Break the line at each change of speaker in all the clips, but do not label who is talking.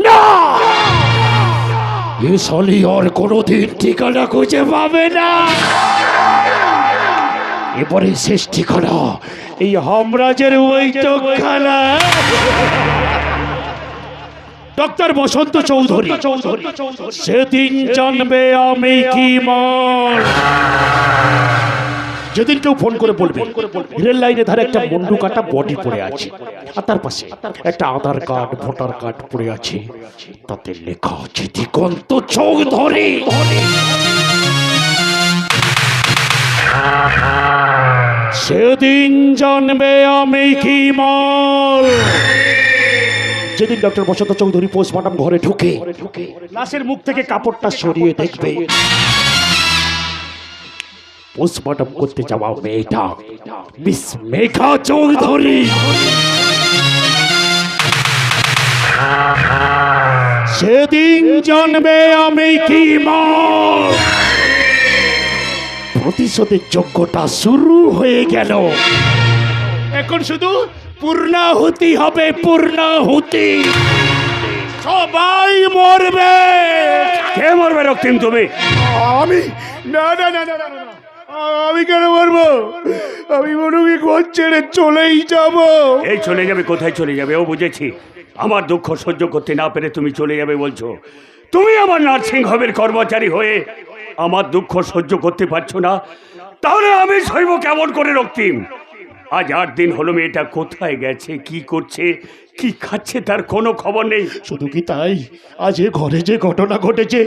না, এ শালি আর কোনোদিন ঠিকানা খুঁজে পাবে না। এবারে শেষ ঠিকানা এই হামরাজের বৈঠকখানা। ডক্টর বসন্ত চৌধুরী, সেদিন জানবে আমি কি মাল। যেদিন কেউ ফোন করে বলবে রেল লাইনে ধারে একটা মুন্ডু কাটা বডি পড়ে আছে, আর তার পাশে একটা আধার কার্ড ভোটার কার্ড পড়ে আছে, তাতে লেখা আছে দিগন্ত চৌধুরী, সেদিন জানবে আমি কি মাল। যেদিন ডক্টর বসন্ত চৌধুরী পোস্টমর্টম ঘরে ঢুকে লাশের মুখ থেকে কাপড়টা সরিয়ে দেখবে, পোস্টমর্টম করতে যাওয়া মেয়েটা মিস মেঘা চৌধুরী। সেদিন জানবে আমি কি মাল। প্রতিশোধের যজ্ঞটা শুরু হয়ে গেল, এখন শুধু পূর্ণাহুতি হবে, পূর্ণাহুতি। সবাই মরবে।
কে মরবে রক্তিম? তুমি?
আমি? না না না না না, আমি কেন মরবো? আমি মনুকে ঘর ছেড়ে চলেই যাব।
এই চলে যাবে? কোথায় চলে যাবে? ও বুঝেছি, আমার দুঃখ সহ্য করতে না পেরে তুমি চলে যাবে বলছো। তুমি আমার নার্সিং হোমের কর্মচারী হয়ে আমার দুঃখ সহ্য করতে পারছো না, তাহলে আমি সইব কেমন করে রক্তিম? আজ 8 দিন হলো মেয়েটা কোথায় গেছে, কি করছে, কি খাচ্ছে তার কোনো খবর নেই।
শুধু কি তাই, আজ এ ঘরে যে ঘটনা ঘটেছে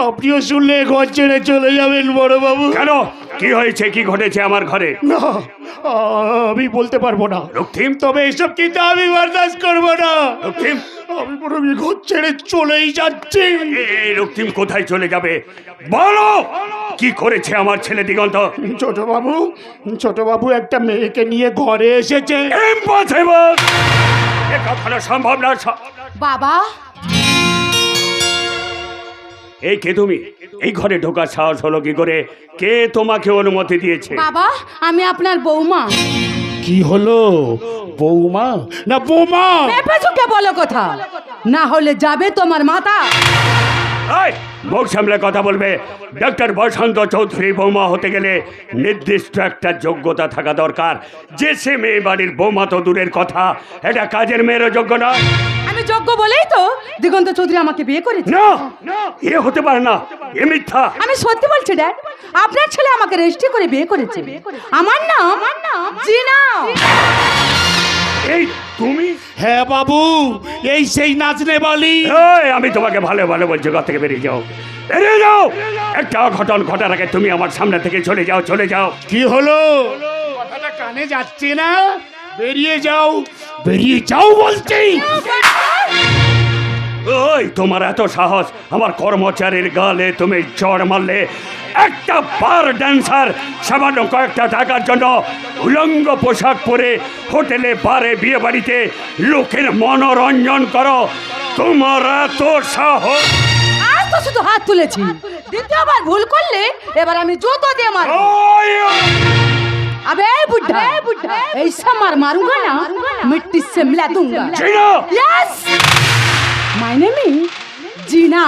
আপনিও শুনলে ঘর ছেড়ে চলে যাবেন বড় বাবু।
কেন? কি হয়েছে, কি ঘটেছে আমার ঘরে?
না, আমি বলতে পারবো না
রক্তিম।
তবে এসব কিন্তু আমি বরদাস্ত করবো না।
রক্তিম,
আমি বড় ঘর ছেড়ে চলেই যাচ্ছি।
এই রক্তিম কোথায় চলে যাবে বলো? কি করেছে আমার ছেলে দিগন্ত?
ছোট বাবু একটা মেয়েকে নিয়ে ঘরে এসেছে।
ইম্পসিবল, এ কখনো সম্ভব না।
বাবা,
এই কে তুমি? এই ঘরে ঢোকার সাহস হলো কি করে? কে তোমাকে অনুমতি দিয়েছে?
বাবা আমি আপনার বৌমা।
কি হলো, বৌমা না বৌমা?
পেঁপে বলো কথা, না হলে যাবে তোমার মাথা।
এই, মুখ সামলে কথা বলবে। ডক্টর বসন্ত চৌধুরী বৌমা হতে গেলে নির্দিষ্ট একটা যোগ্যতা থাকা দরকার। যে সে মেয়ে বাড়ির বৌমা তো দূরের কথা, এটা কাজের মেয়েরও যোগ্য না।
আমি যোগ্য বলেই তো দিগন্ত চৌধুরী আমাকে বিয়ে করেছে।
না, এ হতে পারে না, এ মিথ্যা।
আমি সত্যি বলছি ড্যাড, আপনার ছেলে আমাকে রেজিস্ট্রি করে বিয়ে করেছে। আমার নাম জিনা।
এই তুমি?
হ্যাঁ বাবু, এই সেই নাচনে বলি।
এই, আমি তোমাকে ভালো ভালো বলছি, ঘর থেকে বেরিয়ে যাও, বেরিয়ে যাও। একটা অঘটন ঘটার আগে তুমি আমার সামনে থেকে চলে যাও, চলে যাও।
কি হলো, কথাটা কানে যাচ্ছে না? বেরিয়ে যাও, বেরিয়ে যাও বলছি।
ওই, তোমার এত সাহস, আমার কর্মচারীর গালে তুমি চড় মারলে? একটা বার ড্যান্সার সামান্য কয়েকটা টাকার জন্য উলঙ্গ পোশাক পরে হোটেলে, বারে, বিয়ে বাড়িতে লোকের মনোরঞ্জন করো? তোমার এত সাহস?
আর তো শুধু হাত তুলেছি, দ্বিতীয়বার ভুল করলে এবার আমি জুতো দিয়ে মারবো। अबे बुड्ढा, ऐसा मारूंगा ना, मिट्टी से मिला दूंगा।
Gina!
Yes, my name is Gina.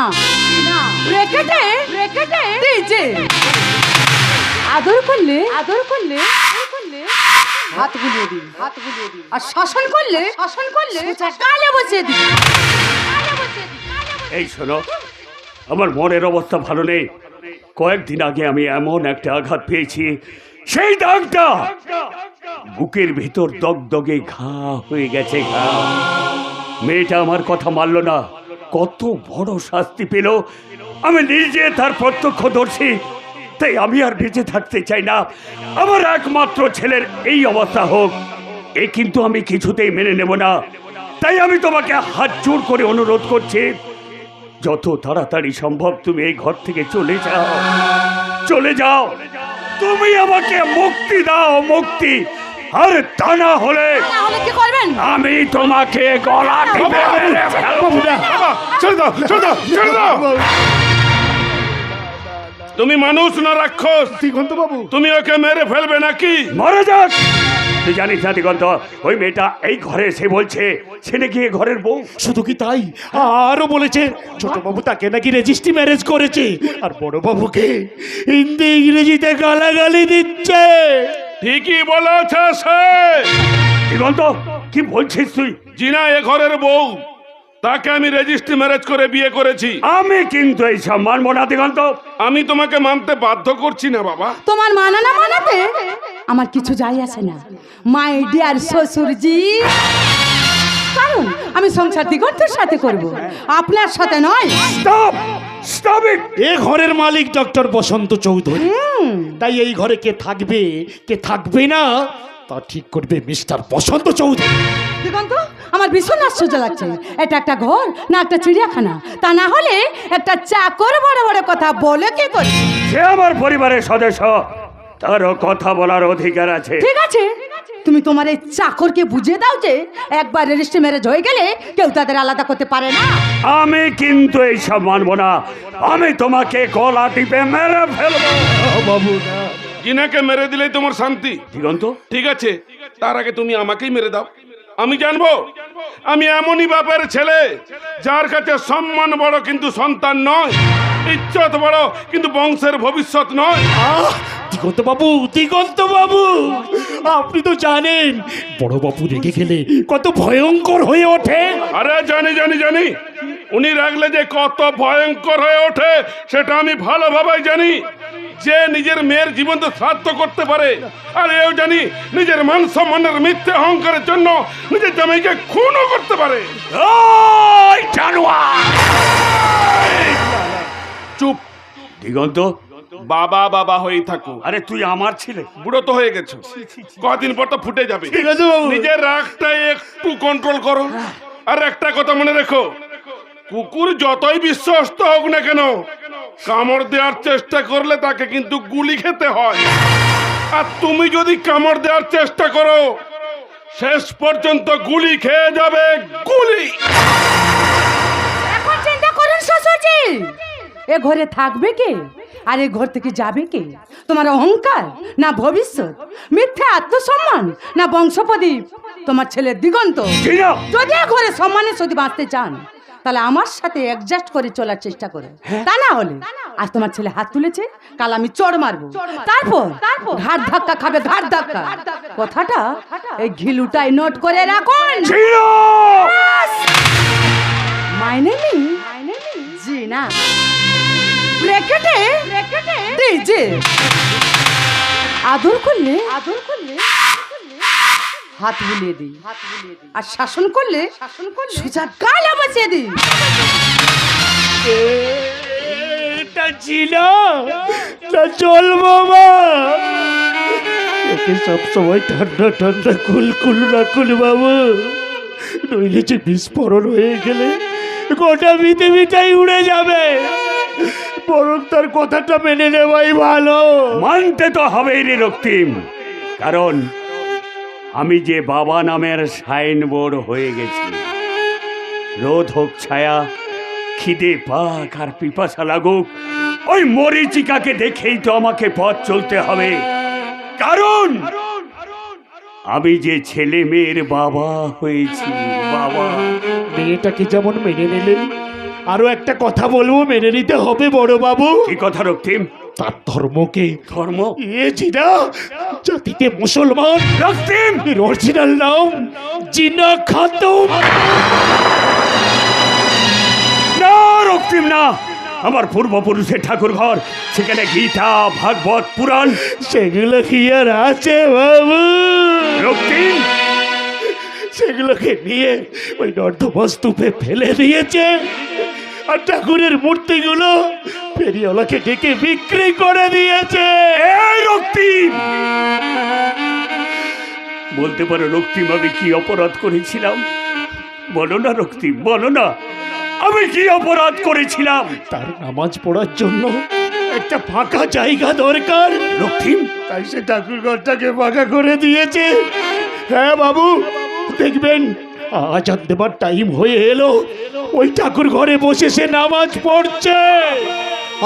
ব্রেকেটে ডিজে। আদর করলে হাত বুলিয়ে দিন, আর শাসন করলে গালে বসিয়ে দিন।
এই শোনো, আমার মনের অবস্থা ভালো নেই। কয়েকদিন আগে আমি এমন একটা আঘাত পেয়েছি, সেই দাগটা বুকের ভিতর দগদগে ঘা হয়ে গেছে। ঘা। মেয়েটা আমার কথা মানল না, কত বড় শাস্তি পেল। আমি নিজে তার প্রত্যক্ষদর্শী, তাই আমি আর বেঁচে থাকতে চাই না। আমার একমাত্র ছেলের এই অবস্থা হোক, এ কিন্তু আমি কিছুতেই মেনে নেব না। তাই আমি তোমাকে হাত জোড় করে অনুরোধ করছি, যত তাড়াতাড়ি সম্ভব তুমি এই ঘর থেকে চলে যাও, চলে যাও। তুমি আমাকে মুক্তি দাও, মুক্তি। আর তা না হলে
কি করবেন?
আমি তোমাকে গলা টিপে মেরে ফেলবো।
ছেড়ে দাও।
তুমি মানুষ না রাক্ষস?
দিগন্ত বাবু,
তুমি ওকে মেরে ফেলবে নাকি?
মরে যাক, তুই জানিস না দিগন্ত, ওই মেয়েটা এই ঘরে এসে বলছে সে নাকি এ ঘরের বউ।
শুধু কি তাই, আরো বলেছে ছোট বাবু তাকে নাকি রেজিস্ট্রি ম্যারেজ করেছে, আর বড় বাবুকে হিন্দি ইংরেজিতে গালাগালি দিচ্ছে।
ঠিকই বলেছে সে।
দিগন্ত কি বলছিস তুই?
জিনা এ ঘরের বউ, তাকে আমি রেজিস্ট্রি ম্যারেজ করে বিয়ে করেছি।
আমি কিন্তু এই সব মানবো না দিগন্ত।
আমি তোমাকে মানতে বাধ্য করছি না বাবা।
তোমার মানা না মানাতে আমার কিছু যায় আসে না, মাই ডিয়ার শ্বশুরজি। কারণ আমি সংসার দিগন্তের সাথে করব, আপনার সাথে নয়।
Stop stop it.
এ ঘরের মালিক ডক্টর বসন্ত চৌধুরী, তাই এই ঘরে কে থাকবে কে থাকবে না তা ঠিক করবে মিস্টার বসন্ত চৌধুরী।
দিগন্ত, আমার ভীষণ আশ্চর্য লাগছে, এটা একটা ঘর না একটা চিড়িয়াখানা? তা না হলে একটা চাকর বড় বড় কথা বলে কি করে?
সে আমার পরিবারের সদস্য, তারও কথা বলার অধিকার আছে।
ঠিক আছে, তুমি তোমার এই চাকরকে বুঝিয়ে দাও যে একবার রেজিস্ট্রি ম্যারেজ হয়ে গেলে কেউ তাদের আলাদা করতে পারে না।
আমি কিন্তু এই সব মানবো না। আমি তোমাকে গলা টিপে মেরে ফেলবো।
বাবু না,
জিনাকে মেরে দিলেই তোমার শান্তি?
দিগন্ত,
ঠিক আছে, তার আগে তুমি আমাকেই মেরে দাও। আমি জানবো আমি এমনই বাপের ছেলে যার কাছে সম্মান বড় কিন্তু সন্তান নয়, ইজ্জত বড় কিন্তু বংশের ভবিষ্যৎ নয়।
দিগন্ত বাবু, দিগন্ত বাবু, আপনি তো জানেন বড় বাবু রেগে গেলে কত ভয়ঙ্কর হয়ে ওঠে।
আরে জানি জানি জানি, উনি রাখলে যে কত ভয়ঙ্কর হয়ে ওঠে সেটা আমি ভালোভাবেই জানি। যে নিজের মেয়ের জীবন তো শ্রাদ্ধ করতে পারে, আর এও জানি নিজের মান সম্মানের মিথ্যে অহংকারের জন্য নিজের জামাইকে খুনও করতে পারে।
ওই জানোয়ার!
চুপ,
দিগন্ত,
বাবা বাবা হয়েই থাকো।
আরে তুই আমার ছেলে।
বুড়ো তো হয়ে গেছো, কদিন পর তো ফুটে যাবে।
ঠিক আছে বাবু।
নিজের রাগটা একটু কন্ট্রোল করো। আর একটা কথা মনে রেখো, কুকুর যতই বিশ্বস্ত হোক না কেন, কামড় দেওয়ার চেষ্টা করলে তাকে কিন্তু গুলি খেতে হয়। আর তুমি যদি কামড় দেওয়ার চেষ্টা করো, শেষ পর্যন্ত গুলি খেয়ে যাবে। গুলি।
এখন চিন্তা করুন শ্বশুরজি, এ ঘরে থাকবে কে আর এ ঘর থেকে যাবে কে? তোমার অহংকার না ভবিষ্যৎ, মিথ্যা আত্মসম্মান না বংশপ্রদীপ? তোমার ছেলে দিগন্ত
জিনা!
যদি এ ঘরে সম্মানের সাথে বাঁচতে চান তাহলে আমার সাথে অ্যাডজাস্ট করে চলার চেষ্টা করো, তা না হলে আজ তোমার ছেলে হাত তুলেছে, কাল আমি চড় মারবো, তারপর ঘাট ধাক্কা খাবে, ঘাট ধাক্কা। কথাটা এই ঘিলুটাই নোট করে রাখুন।
জিনা!
মাইনে নেই জি না, ব্র্যাকেটে ডিজে। আদর করলে হাত বুলিয়ে দিই, আর শাসন করলে সোজা গালে বসিয়ে দিই।
এটা ছিল না, চলবো মা। একে সবসময় ঠান্ডা ঠান্ডা কুল রাখুন বাবু, নইলে যে বিস্ফোরণ হয়ে গেলে গোটা পৃথিবীটাই উড়ে যাবে। বরং তার কথাটা মেনে নেওয়াই ভালো।
মানতে তো হবেই রে রক্তিম, কারণ আমি যে বাবা নামের সাইনবোর্ড হয়ে গেছি। রোদ হোক ছায়া, খিদে পাক আর পিপাসা লাগুক, ওই মরীচিকাকে দেখেই তো আমাকে পথ চলতে হবে। কারণ আমি যে ছেলে মেয়ের বাবা হয়েছি। বাবা,
মেয়েটাকে যেমন মেনে নিলেন, আরো একটা কথা বলবো, মেনে নিতে হবে বড় বাবু।
কি কথা রক্তিম?
তার ধর্মকে।
ধর্ম?
এ জিনা জাতিতে মুসলমান,
রক্তিম!
এর অরিজিনাল নাম জিনা খাতুন।
না রক্তিম না, আমার পূর্বপুরুষের ঠাকুর ঘর, সেখানে গীতা ভাগবত পুরাণ
সেগুলো কি আর আছে বাবু?
রক্তিম!
সেগুলোকে নিয়ে ওই নর্দমস্তূপে ফেলে দিয়েছে, আর ঠাকুরের মূর্তিগুলো ফেরিওয়ালাকে ডেকে বিক্রি করে দিয়েছে।
এই রক্তিম! বলতে পারো রক্তিম, আমি কি অপরাধ করেছিলাম? বলো না রক্তিম, বলো না, আমি কি অপরাধ করেছিলাম?
তার নামাজ পড়ার জন্য একটা ফাঁকা জায়গা দরকার
রক্তিম!
তাই সে ঠাকুর ঘরটাকে ফাঁকা করে দিয়েছে। হ্যাঁ বাবু, দেখবেন আজান দেবার টাইম হয়ে এলো, ওই ঠাকুর ঘরে বসে সে নামাজ পড়ছে।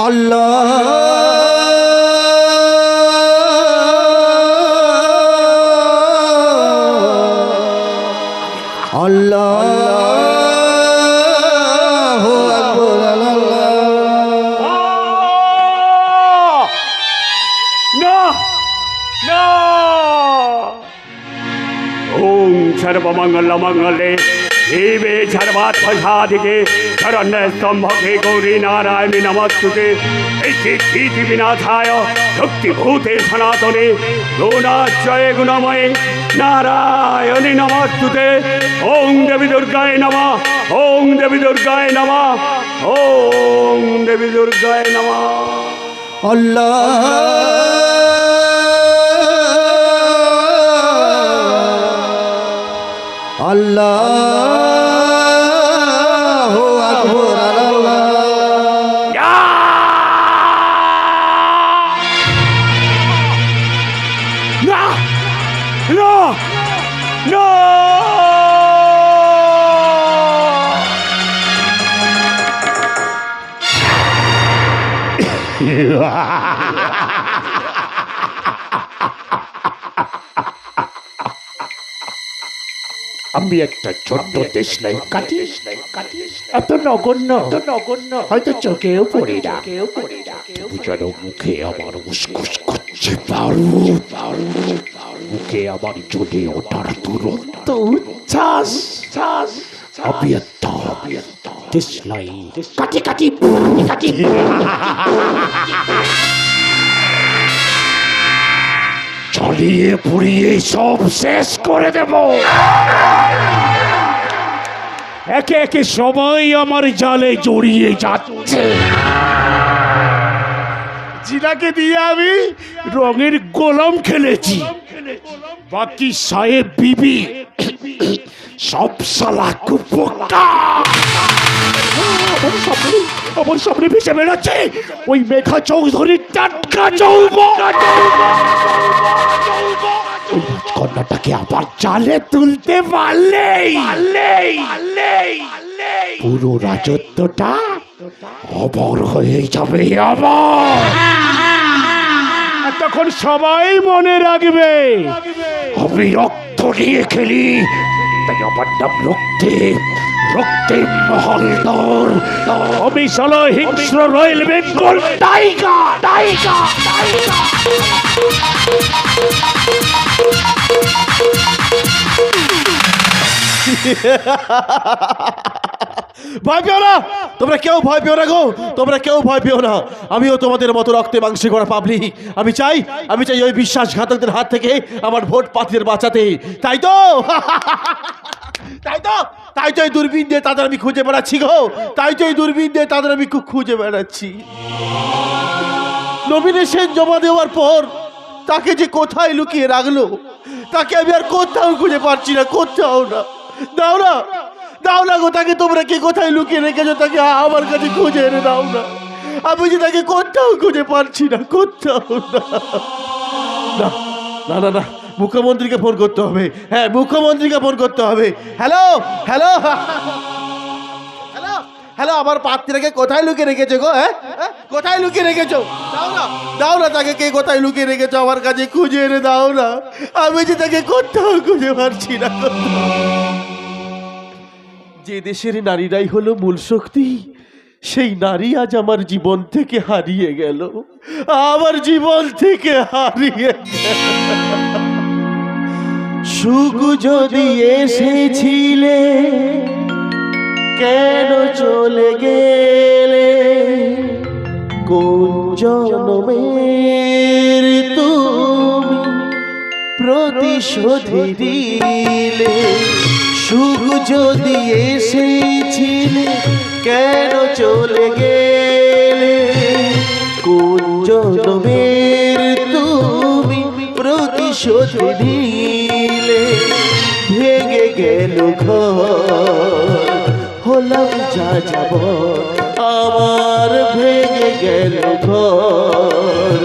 আল্লাহ আল্লাহু আকবার আল্লাহ।
না না ওম সর্বমঙ্গল মঙ্গলে শিবে সর্বাত্মসাধিকে শরণ্য স্তম্ভকে গৌরী নারায়ণী নমস্তুতে সিদ্ধি বিনাশায় শক্তিভূতে সনাতনে গুণাশ্রয়ে গুণময়ে নারায়ণী নমস্তুতে ওং দেবী দুর্গায় নমঃ ওং দেবী দুর্গায় নমঃ ওং দেবী দুর্গায় নমঃ।
আল্লাহু আকবার আল্লাহ।
না না না
আমি একটা ছোট্ট দেশলাই কাটি, এত নগণ্য হয়তো চোখেও পড়ি না, যেন মুখে আমার উসকুস করছে পারু, মুখে আমার জ্বলে ওঠার দুরন্ত উচ্ছ্বাস। আমি একটা দেশলাই কাটি কাটি কাটি জ্বালিয়ে পুড়িয়ে সব শেষ করে দেব। একে একে সবাই আমার জালে জড়িয়ে যাচ্ছে। জিনাকে দিয়ে আমি রঙের গোলাম খেলেছি, বাকি সাহেব বিবি সব শালা কুপোকা। আমার সামনে ভেসে বেড়াচ্ছে ওই মেঘা চৌধুরীর টাটকা যৌবন। ওই রাজকন্যাটাকে আবার জালে তুলতে পারলেই পুরো রাজত্বটা অমর হয়ে যাবে আমার। তখন সবাই মনে রাখবে আমি রক্ত নিয়ে খেলি, তাই আমার নাম রক্তে রক্তে মহলদর। আমি শালা হিংস্র royal Bengal tiger tiger tiger.
ভয় পেও না, তোমরা কেউ ভয় পেও না গো, তোমরা কেউ ভয় পেও না। আমিও তোমাদের মতো রক্তে মাংসে করা পাবলিক। আমি চাই ওই বিশ্বাসঘাতকদের হাত থেকে আমার ভোট পাত্রের বাঁচাতে। তাই তো এই দূরবীন দিয়ে তাদের আমি খুঁজে বেড়াচ্ছি গো, এই দূরবীন দিয়ে তাদের আমি খুঁজে বেড়াচ্ছি। নমিনেশন জমা দেওয়ার পর তাকে যে কোথায় লুকিয়ে রাখলো, তাকে আমি আর কোথাও খুঁজে পাচ্ছি না, কোথাও না। দাও না গো, তাকে তোমরা কে কোথায় লুকিয়ে রেখেছো, তাকে আমার কাছে খুঁজে এনে দাও না। আমি যে তাকে কোথাও খুঁজে পাচ্ছি না, কোথাও না। না না না, মুখ্যমন্ত্রীকে ফোন করতে হবে। হ্যাঁ, মুখ্যমন্ত্রীকে ফোন করতে হবে। হ্যালো হ্যালো হ্যালো হ্যালো, আমার পাত্রীকে কোথায় লুকিয়ে রেখেছো গো? হ্যাঁ, কোথায় লুকিয়ে রেখেছো? দাও না, তাকে কে কোথায় লুকিয়ে রেখেছো আমার কাছে খুঁজে এনে দাও না। আমি যে তাকে কোথাও খুঁজে পাচ্ছি না। যে দেশের নারীরাই হলো মূল শক্তি, সেই নারী আজ আমার জীবন থেকে হারিয়ে গেল, আমার জীবন থেকে হারিয়ে গেল। সুখ যদি এসেছিলে কেন চলে গেলে, কোন জন্মের তুমি প্রতিশোধ দিলে। সুখ যদি এসেছিলে কেন চলে গেলে, কোন জন্মের তুমি প্রতিশোধ দিলে। ভেঙে গেল ঘর, হলাম যা যাব আমার, ভেঙে গেল ঘর,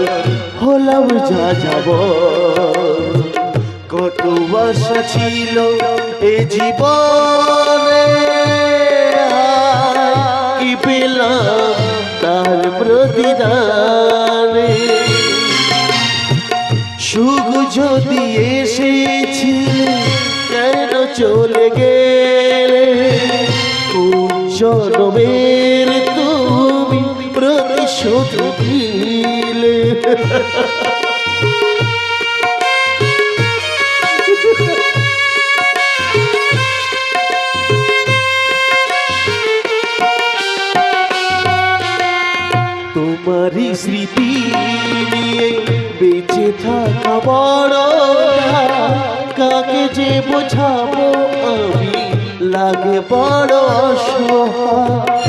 হলাম যা যাব। কত আশা ছিল এ জীবনে, কি পেলাম তার প্রতিদানে। সুখ যদি এসেছিল কেন চলে গেলে কোন জনমের তুমি প্রতিশোধ দিলে। তোমারই স্মৃতি নিয়ে বেঁচে থাকা বড় কাকে যে বোঝাবো আমি লাগে বড় অসহায়।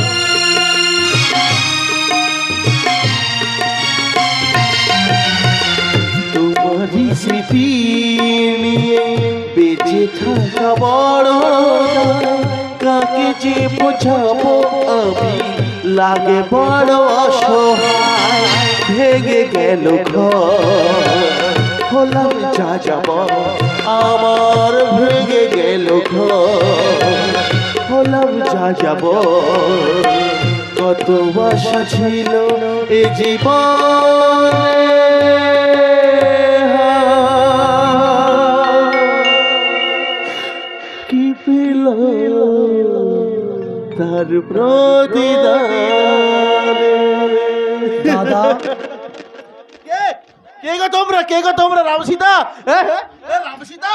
তোমারই স্মৃতি নিয়ে বেঁচে থাকা বড় কাকে যে বোঝাবো আমি লাগে বড় অসহায়। ভেঙে গেল ঘর হলাম যা যাব আমার, ভেঙে গেল ঘর হলাম যা যাব। কত আশা ছিল এ জীবনে কি পেল তার প্রতিদানে।
দাদা
কে গো তোমরা, কে গো তোমরা? রামসীতা? রামসীতা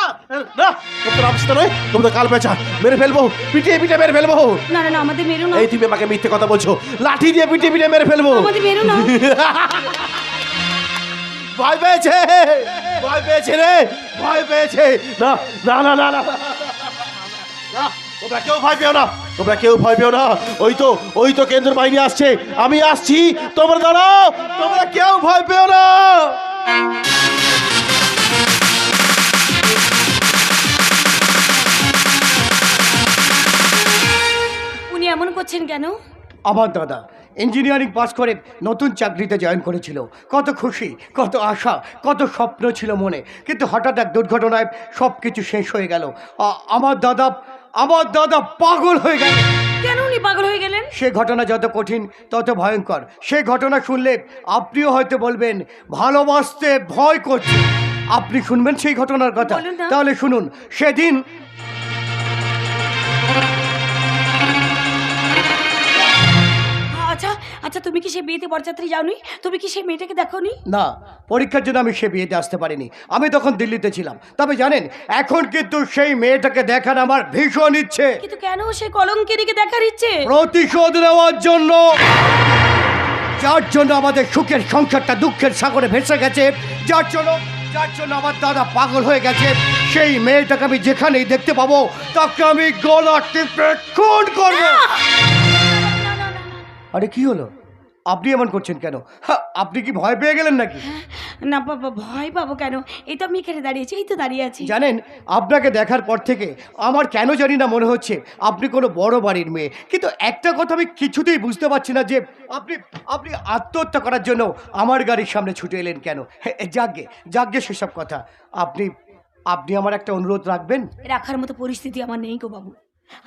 না, তোমরা রামসীতা নয়, তোমরা কাল পেঁচা। মেরে ফেলবো, পিটিয়ে পিটিয়ে মেরে ফেলবো।
না না না, আমাদের মেরো না,
এই তুমি আমাকে মিথ্যে কথা বলছো, লাঠি দিয়ে পিটিয়ে পিটিয়ে মেরে ফেলবো।
আমাদের মেরো না।
ভয় পেয়েছে, ভয় পেয়েছে রে, ভয় পেয়েছে। না না না না না না, তোমরা কেউ ভয় পেও না, তোমরা কেউ ভয় পেও না। ওই তো কেন্দ্র বাহিনী আসছে, আমি আসছি, তোমরা দাঁড়াও, তোমরা কেউ ভয় পেও না।
উনি এমন করছেন কেন?
আমার দাদা ইঞ্জিনিয়ারিং পাস করে নতুন চাকরিতে জয়েন করেছিল। কত খুশি, কত আশা, কত স্বপ্ন ছিল মনে, কিন্তু হঠাৎ এক দুর্ঘটনায় সব কিছু শেষ হয়ে গেল। আমার দাদা পাগল হয়ে গেল।
কেন উনি পাগল হয়ে গেলেন?
সে ঘটনা যত কঠিন তত ভয়ঙ্কর। সে ঘটনা শুনলে আপনিও হয়তো বলবেন ভালোবাসতে ভয় করছে। আপনি শুনবেন সেই ঘটনার কথা?
বলুন না।
তাহলে শুনুন। সেদিন
আচ্ছা আচ্ছা, তুমি কি সেই বিয়েতে বরযাত্রী যাওনি? তুমি কি সেই মেয়েটাকে দেখোনি?
না, পরীক্ষার জন্য আমি সে বিয়েতে আসতে পারিনি। আমি তখন দিল্লিতে ছিলাম। তবে জানেন, এখন কিন্তু সেই মেয়েটাকে দেখার আমার ভীষণ ইচ্ছে।
কিন্তু কেন সেই কলঙ্কিনীকে দেখার ইচ্ছে?
প্রতিশোধ নেওয়ার জন্য, যার জন্য আমাদের সুখের সংসারটা দুঃখের সাগরে ভেসে গেছে, যার জন্য আমার দাদা পাগল হয়ে গেছে, সেই মেয়েটাকে আমি যেখানেই দেখতে পাবো তাকে আমি গলা টিপে খুন করবো। আরে কি হলো? আপনি এমন করছেন কেন? আপনি কি ভয় পেয়ে গেলেন নাকি?
না বাবা, ভয় পাবো কেন? এই তো আমি এখানে দাঁড়িয়েছি, এই তো দাঁড়িয়ে আছি।
জানেন, আপনাকে দেখার পর থেকে আমার কেন জানি না মনে হচ্ছে আপনি কোনো বড় বাড়ির মেয়ে। কিন্তু একটা কথা আমি কিছুতেই বুঝতে পারছি না যে আপনি আত্মহত্যা করার জন্য আমার গাড়ির সামনে ছুটে এলেন কেন? যাগ্গে সেসব কথা। আপনি আমার একটা অনুরোধ রাখবেন?
রাখার মতো পরিস্থিতি আমার নেই গো বাবু।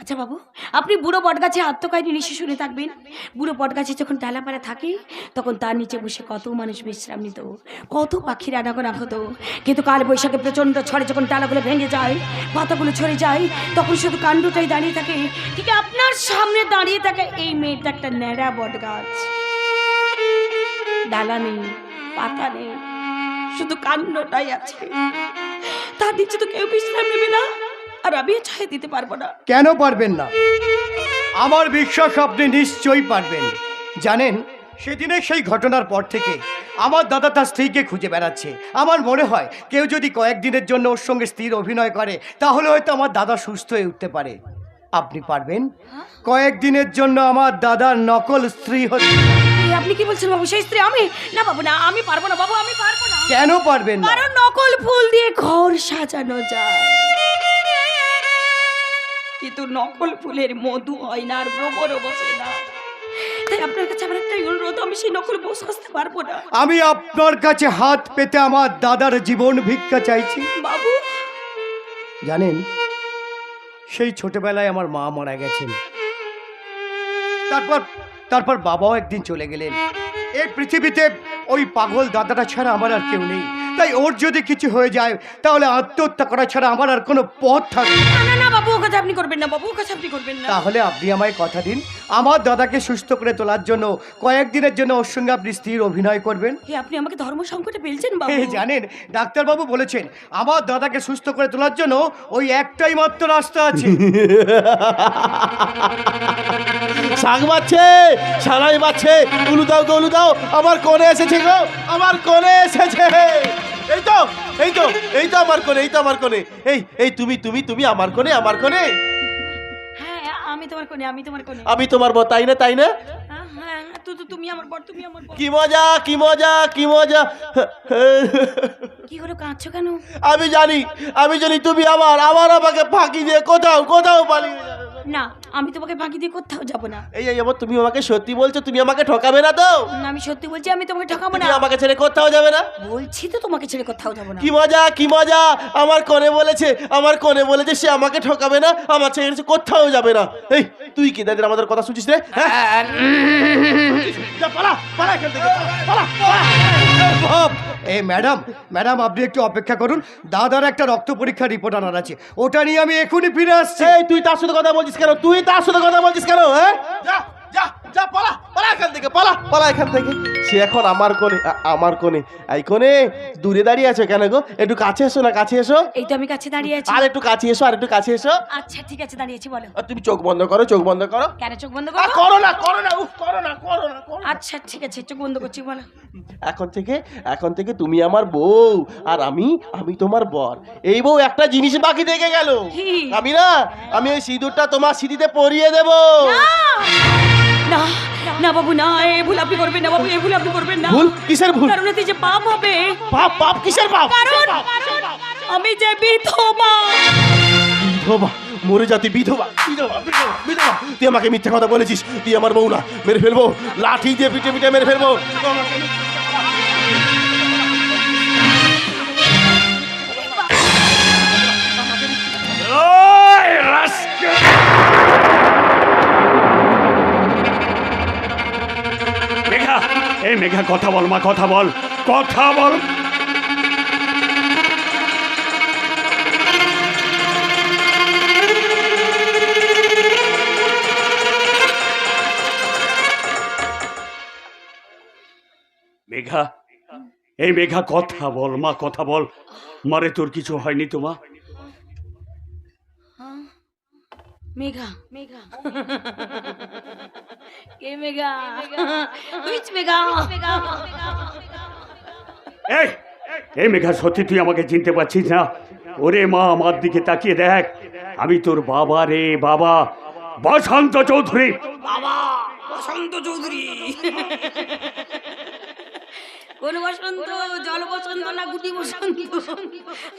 আচ্ছা বাবু, আপনি বুড়ো বটগাছে আত্মকাহিনী নিশ্চয় শুনে থাকবেন। বুড়ো বটগাছে যখন ডালাপাড়া থাকে তখন তার নিচে বসে কত মানুষ বিশ্রাম নিত, কত পাখির আনাগোনা হতো। কিন্তু কাল বৈশাখে প্রচণ্ড ঝড়ে যখন ডালাগুলো ভেঙে যায়, পাতাগুলো ছড়ে যায়, তখন শুধু কাণ্ডটাই দাঁড়িয়ে থাকে। ঠিক আপনার সামনে দাঁড়িয়ে থাকে এই মেয়েটা, একটা ন্যাড়া বটগাছ। ডালা নেই, পাতা নেই, শুধু কাণ্ডটাই আছে। তার নিচে তো কেউ বিশ্রাম নেবে না, আর আমি ছাই দিতে পারবো না।
কেন পারবেন না? আমার বিশ্বাস আপনি নিশ্চয়ই পারবেন। জানেন, সেদিনের সেই ঘটনার পর থেকে আমার দাদা তার স্ত্রীকে খুঁজে বেড়াচ্ছে। আমার মনে হয় কেউ যদি কয়েকদিনের জন্য ওর সঙ্গে স্ত্রীর অভিনয় করে তাহলে হয়তো আমার দাদা সুস্থ হয়ে উঠতে পারে। আপনি পারবেন কয়েকদিনের জন্য আমার দাদার নকল স্ত্রী হতে?
আপনি কি বলছেন বাবু? সেই স্ত্রী আমি? না বাবু, না, আমি পারবো না বাবু, আমি পারবো না।
কেন পারবেন না?
কারণ নকল ফুল দিয়ে ঘর সাজানো যায়, কিন্তু নকল ফুলের মধু হয় না, আর ভ্রমরও বসে না। তাই আপনার কাছে আমার একটা অনুরোধ, আমি সেই নকল বউ সাজতে পারবো না।
আমি আপনার কাছে হাত পেতে আমার দাদার জীবন ভিক্ষা চাইছি
বাবু।
জানেন, সেই ছোটবেলায় আমার মা মারা গেছেন। তারপর বাবাও একদিন চলে গেলেন। এই পৃথিবীতে ওই পাগল দাদাটা ছাড়া আমার আর কেউ নেই। তাই ওর যদি কিছু হয়ে যায় তাহলে আত্মহত্যা করা ছাড়া আমার আর কোনো পথ থাকবে না।
না না না বাবু, ও কাজ আপনি করবেন না বাবু, ও কাজ আপনি করবেন না।
তাহলে আপনি আমায় কথা দিন, আমার দাদাকে সুস্থ করে তোলার জন্য কয়েকদিনের জন্য ওর সঙ্গে আপনি স্থির অভিনয় করবেন।
হে, আপনি আমাকে ধর্ম সংকটে ফেলছেন বাবু।
জানেন ডাক্তারবাবু বলেছেন আমার দাদাকে সুস্থ করে তোলার জন্য ওই একটাই মাত্র রাস্তা আছে।
শাক বাচ্ছে, সারাই বাচ্ছে, উলু দাও গো উলু দাও, আমার কোণে এসেছে গো, আমার কোণে এসেছে। এই তো এই তো এই তো আমার কোণে, এই তো আমার কোণে। এই তুমি তুমি তুমি আমার কোণে, আমার কোণে।
হ্যাঁ, আমি তোমার কোণে, আমি তোমার কোণে।
আমি তোমার বর, তাই না তাই না?
হ্যাঁ হ্যাঁ, তুমি আমার বর, তুমি আমার বর।
কি মজা কি মজা কি মজা।
কি হলো, কাঁদছো কেন?
আমি জানি তুমি আমাকে ফাঁকি দিয়ে কোথাও কোথাও পালিয়ে যাবে।
না, আমি তোমাকে ফাঁকি দিয়ে কোথাও যাবো না।
এই আমার তুমি আমাকে সত্যি বলছো? তুমি আমাকে ঠকাবে না তো?
না, আমি সত্যি বলছি, আমি তোমাকে ঠকাবো না।
তুমি আমাকে ছেড়ে কোথাও যাবে না?
বলছি তো তোমাকে ছেড়ে কোথাও যাবো না।
কি মজা আমার কোণে বলেছে সে আমাকে ঠকাবে না, আমার ছেড়ে কোথাও যাবে না। এই তুই কি দাদের আমাদের কথা শুনছিস রে? হ্যাঁ, যা, পালা পালা এখান থেকে, পালা পালা।
এই ম্যাডাম আপনি একটু অপেক্ষা করুন, দাদার একটা রক্ত পরীক্ষার রিপোর্ট আনার আছে, ওটা নিয়ে আমি এখনই ফিরে আসছি।
এই তুই তার সাথে কথা বলছিস কেন? হ্যাঁ, যা যা যা, পালা পালা এখান থেকে, পালা এখান থেকে। সে এখন আমার কোণে এই কোণে দূরে দাঁড়িয়ে আছে কেন গো? একটু কাছে এসো না, কাছে এসো।
এই তো আমি কাছে দাঁড়িয়ে আছি।
আর একটু কাছে এসো, আর একটু কাছে এসো।
আচ্ছা ঠিক আছে, দাঁড়িয়েছি, বলো।
আর তুমি চোখ বন্ধ করো।
কেন চোখ বন্ধ
আর
করবো?
করো না উফ, করো না।
আচ্ছা ঠিক আছে, চোখ বন্ধ করছি, বলো।
এখন থেকে তুমি আমার বউ আর আমি তোমার বর। এই বউ একটা জিনিস বাকি থেকে গেল।
কি?
আমি ওই সিঁদুরটা তোমার সিঁথিতে পরিয়ে দেবো।
না না বাবু, না, এই ভুল আপনি করবেন না বাবু, এই ভুল আপনি করবেন না।
ভুল? কিসের ভুল?
কারণ এতে যে পাপ হবে।
পাপ কিসের পাপ?
কারণ আমি যে বিধবা।
বিধবা? মরে যাতে বিধবা। তুই আমাকে মিথ্যা কথা বলেছিস। তুই আমার বউ না, মেরে ফেলবো, লাঠি দিয়ে পিটে মেরে ফেলবো।
ওই রাস্কেল! মেঘা, কথা বল মা, কথা বল। মেঘা, কথা বল মা, কথা বল। মারে তোর কিছু হয়নি তো মা?
মেঘা কে মেঘা? তুই মেঘা?
এই মেঘা, সত্যি তুই আমাকে চিনতে পারছিস না? ওরে মা, আমার দিকে তাকিয়ে দেখ, আমি তোর বাবা রে, বাবা বসন্ত চৌধুরী।
বাবা বসন্ত চৌধুরী? কোন বসন্ত? জল বসন্ত না গুটি বসন্ত?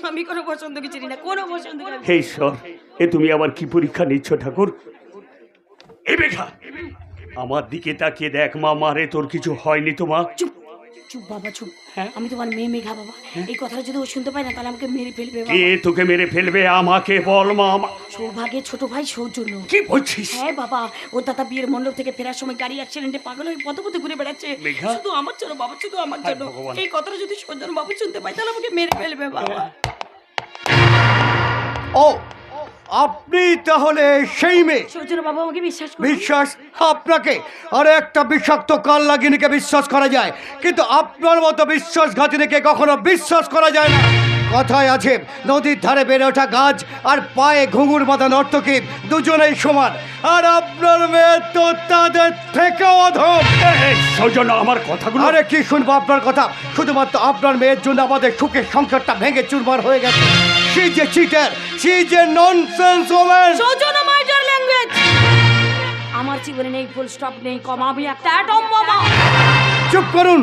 আমি কোনো বসন্তকে চিনি না, কোনো বসন্ত।
হে ঈশ্বর, এ তুমি আবার কি পরীক্ষা নিচ্ছ ঠাকুর? এই মেঘা, আমার দিকে তাকিয়ে দেখ মা, মারে তোর কিছু হয়নি তো মা?
চুপ বাবা, চুপ। আমি তোমার মেয়ে মেঘা বাবা। এই কথাটা যদি ও শুনতে পায় না তাহলে আমাকে মেরে ফেলবে বাবা।
কে তোকে মেরে ফেলবে? আমাকে বল মা।
সৌভাগ্যের ছোট ভাই সৌজন্য।
কি বলছিস?
হ্যাঁ বাবা, ওর দাদা বিয়ের মণ্ডপ থেকে ফেরার সময় গাড়ি অ্যাক্সিডেন্টে পাগল হয়ে পথে পথে ঘুরে বেড়াচ্ছে।
মেঘা?
শুধু আমার জন্য বাবা, শুধু আমার জন্য।
ভগবান।
এই কথাটা যদি সৌজন্য বাবু শুনতে পায় তাহলে আমাকে মেরে ফেলবে বাবা।
ও আপনি তাহলে সেই মেয়ে?
সৌজন্য বাবা আমাকে বিশ্বাস করুন।
বিশ্বাস? আপনাকে আর একটা বিষাক্ত কাল লাগিনীকে বিশ্বাস করা যায়, কিন্তু আপনার মতো বিশ্বাসঘাতিনীকে কখনো বিশ্বাস করা যায় না। কথায় আছে, নদীর ধারে বেড়ে ওঠা গাছ আর পায়ে ঘুঙুর বাঁধা নর্তকী দুজনেই সমান, আর আপনার মেয়ে তো তাদের থেকেও অধম।
সৌজন্য, আমার কথাগুলো।
আরে কি শুনবো আপনার কথা? শুধুমাত্র আপনার মেয়ের জন্য আমাদের সুখের সংসারটা ভেঙে চুরমার হয়ে গেছে। She is a cheater, she is a nonsense woman.
সৌজন্য মাই ডিয়ার ল্যাঙ্গুয়েজ। আমার জীবনে নেই ফুল স্টপ, নেই কমা, আমি একটা অ্যাটম বোমা।
চুপ করুন,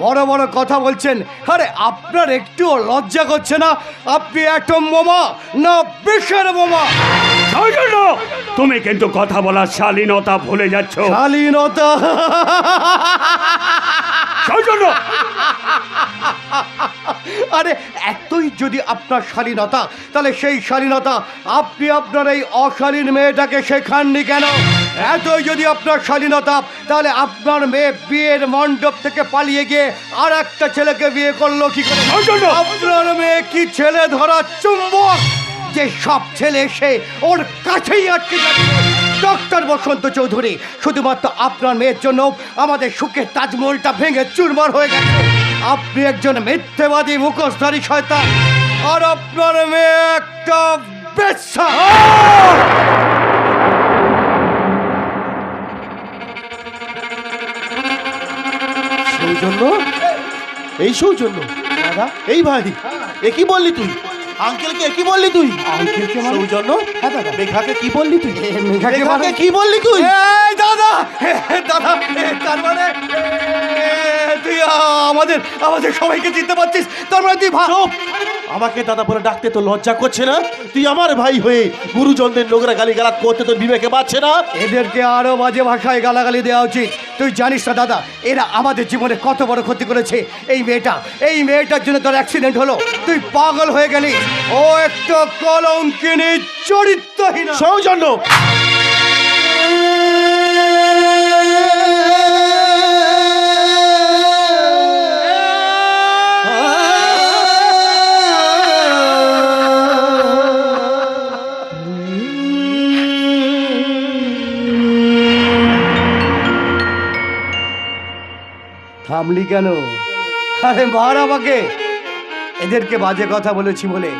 বড় বড় কথা বলছেন। আরে আপনার একটুও লজ্জা করছে না? আপনি অ্যাটম বোমা না বিষের বোমা?
সৌজন্য, তুমি কিন্তু কথা বলার শালীনতা ভুলে যাচ্ছ।
শালীনতা?
সৌজন্য,
আরে এতই যদি আপনার শালীনতা, তাহলে সেই শালীনতা আপনি আপনার এই অশালীন মেয়েটাকে শেখাননি কেন? এতই যদি আপনার স্বাধীনতা, তাহলে আপনার মেয়ে বিয়ের মণ্ডপ থেকে পালিয়ে গিয়ে আর একটা ছেলেকে বিয়ে করলো কি করে? আপনার মেয়ে কি ছেলে ধরা চুম্বক যে সব ছেলে এসে ওর কাছেই আটকে যাবে? ডক্টর বসন্ত চৌধুরী, শুধুমাত্র আপনার মেয়ের জন্য আমাদের সুখের তাজমহলটা ভেঙে চুরমার হয়ে গেছে। আপনি একজন মিথ্যেবাদী মুখোশধারী শয়তান, আর আপনার মেয়ে একটা বেশ্যা।
সৌজন্য, এই সৌজন্য,
দাদা,
এই ভাই, এ কি বললি তুই? আঙ্কেলকে কি বললি তুই?
আঙ্কেলকে মানে?
সৌজন্য,
হ্যাঁ দাদা।
মেঘাকে কি বললি তুই?
মেঘাকে
মেঘাকে
মানে?
কি বললি তুই?
এই দাদা, দাদা, তার মানে তুই আমাদের আমাদের সবাইকে চিনতে পারছিস? তার মানে তুই
চুপ! আমাকে দাদা বলে ডাকতে তো লজ্জা করছে না? তুই আমার ভাই হয়ে গুরুজনদের নোংরা গালিগালাজ করতে তোর বিবেকে পাচ্ছে না?
এদেরকে আরো বাজে ভাষায় গালাগালি দেওয়া উচিত। তুই জানিস না দাদা, এরা আমাদের জীবনে কত বড় ক্ষতি করেছে। এই মেয়েটার জন্য তোর অ্যাক্সিডেন্ট হলো, তুই পাগল হয়ে গেলি। ও একটা কলঙ্কিনী, চরিত্রহীন।
সৌজন্য,
থামলি কেন? আরে মার আমাকে। এদেরকে বাজে কথা বলেছি বলে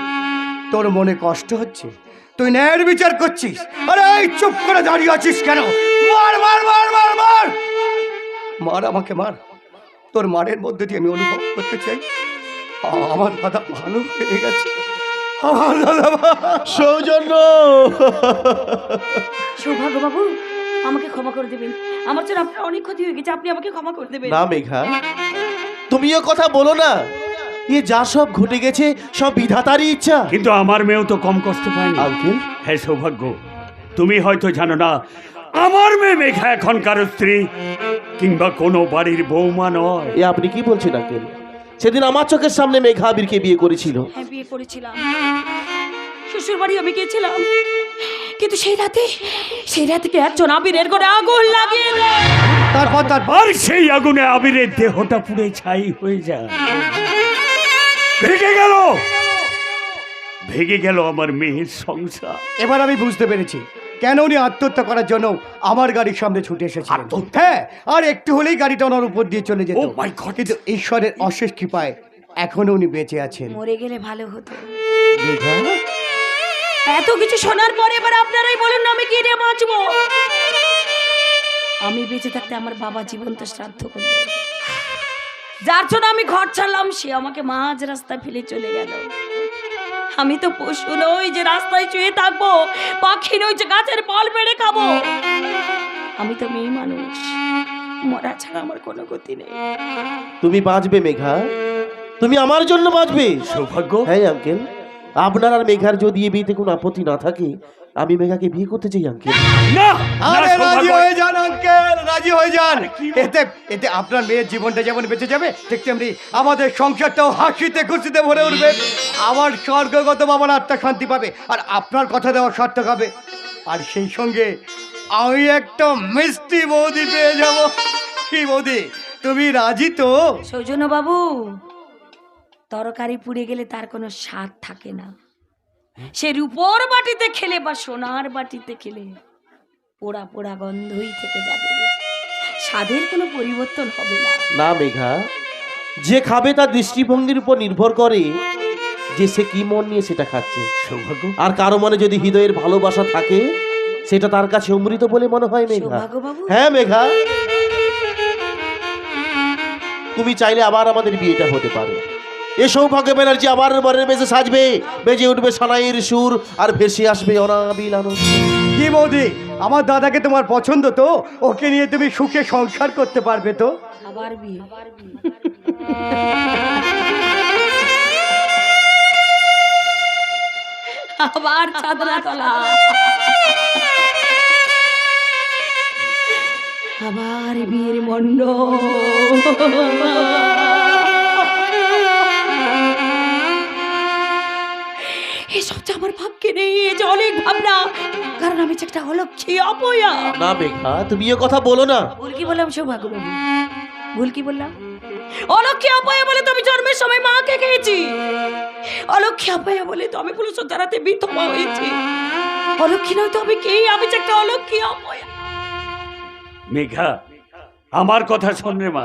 তোর মনে কষ্ট হচ্ছে? তুই ন্যায়ের বিচার করছিস? আরে এই চুপ করে দাঁড়িয়ে আছিস কেন? মার মার মার মার মার মার আমাকে, মার। তোর মারের মধ্যে দিয়ে আমি অনুভব করতে চাই আমার দাদা ভালো হয়ে গেছে। আমার দাদা
সৌজন্য,
সৌভাগ্য বাবু, আমাকে ক্ষমা করে দেবেন। আমার জন্য আপনার অনেক ক্ষতি হয়ে গেছে, আপনি আমাকে ক্ষমা করে দেবেন।
না মেঘা, তুমিও কথা বলো না। এ যা সব ঘটে গেছে সব বিধাতারই ইচ্ছা।
কিন্তু আমার মেয়েও তো কম কষ্ট পায়নি।
আঙ্কেল,
হ্যাঁ সৌভাগ্য, তুমি হয়তো জানো না, আমার মেয়ে মেঘা এখন কারো স্ত্রী কিংবা কোনো বাড়ির বৌমা নয়।
এ আপনি কি বলছেন আঙ্কেল? সেদিন আমার চোখের সামনে মেঘা আবিরকে বিয়ে করেছিল।
হ্যাঁ, বিয়ে করেছিলাম, শ্বশুর বাড়ি আমি গিয়েছিলাম, কিন্তু সেই রাতে কি একজন আবিরের ঘরে আগুন লাগিয়ে দেয়।
তারপর
আর সেই আগুনে আবিরের দেহটা পুড়ে ছাই হয়ে যায়। ভেঙে গেল আমার মেয়ের সংসার।
এবার আমি বুঝতে পেরেছি কেন উনি আত্মহত্যা করার জন্য আমার গাড়ির সামনে ছুটে এসেছিলেন। হ্যাঁ, আর একটু হলেই গাড়িটা ওনার উপর দিয়ে চলে যেত।
Oh my God!
কিন্তু ঈশ্বরের অশেষ কৃপায় এখনো উনি বেঁচে আছেন।
মরে গেলে ভালো হতো।
মেঘা,
এত কিছু শোনার পরে এবার আপনারাই বলুন না আমি কি রে বাঁচবো? আমি বেঁচে থাকতে আমার বাবা জীবন্ত শ্রাদ্ধ করল, যার জন্য আমি ঘর ছাড়লাম, সে আমাকে মাঝ রাস্তায় ফেলে চলে গেল। আমি তো পশু নই যে রাস্তায় শুয়ে থাকবো, পাখি নই যে গাছের ফল পেড়ে খাবো। আমি তো মেয়ে মানুষ, মরা ছাড়া আমার কোনো গতি নেই।
তুমি বাঁচবে মেঘা, তুমি আমার জন্য বাঁচবে।
সৌভাগ্য,
হ্যাঁ আঙ্কেল, আপনার আর মেঘার যদি এ বিয়েতে কোনো আপত্তি না থাকে, আমি মেঘাকে বিয়ে করতে চাই আঙ্কেল।
না,
আরে রাজি
সৌভাগ্য।
হয়ে যান আঙ্কেল, রাজি হয়ে যান। এতে আপনার মেয়ের জীবনটা যেমন বেঁচে যাবে, ঠিক তেমনি আমাদের সংসারটাও হাসিতে খুশিতে ভরে উঠবে। আমার স্বর্গগত বাবার আত্মা শান্তি পাবে, আর আপনার কথা দেওয়া সার্থক হবে। আর সেই সঙ্গে আমি একটা মিষ্টি বৌদি পেয়ে যাব। কি বৌদি, তুমি রাজি তো?
সৌজন্য বাবু, তরকারি পুড়ে গেলে তার কোনো স্বাদ থাকে না। সে রূপোর বাটিতে খেলে বা সোনার বাটিতে খেলে পোড়া পোড়া গন্ধই থেকে যাবে, স্বাদের কোনো পরিবর্তন হবে না।
না মেঘা, যে খাবে তার দৃষ্টিভঙ্গির উপর নির্ভর করে যে সে কি মন নিয়ে সেটা খাচ্ছে।
সৌভাগ্য,
আর কারো মনে যদি হৃদয়ের ভালোবাসা থাকে, সেটা তার কাছে অমৃত বলে মনে হয় মেঘা।
সৌভাগ্য বাবু,
হ্যাঁ মেঘা, তুমি চাইলে আবার আমাদের বিয়েটা হতে পারে। এ সৌভাগ্য ব্যানার্জি আবার বরের বেশে সাজবে, বেজে উঠবে সানাইয়ের সুর, আর ভেসে আসবে অনাবিল আনন্দ।
কি বৌদি, আমার দাদাকে তোমার পছন্দ তো? ওকে নিয়ে তুমি সুখে সংসার করতে পারবে তো?
আবার বিয়ে, আবার চাদরা তলা, আবার বিয়ের মণ্ডপ। এসব যে আমার আমার ভাগ্যে নেই, এই যে অনেক ভাবনা, কারণ আমি যে একটা অলক্ষী অপয়া।
না মেঘা, তুমি এ কথা বলো না।
ভুল কি বললাম সৌভাগ্য বাবু? ভুল কি বললাম? অলক্ষী অপয়া বলে তো আমি জন্মের সময় মাকে খেয়েছি। অলক্ষী অপয়া বলে তো আমি পুলিশ দাঁড়াতে বিধবা হয়েছি। অলক্ষী নয় তো আমি কে? আমি যে একটা অলক্ষী অপয়া।
মেঘা, আমার কথা শোন রে মা,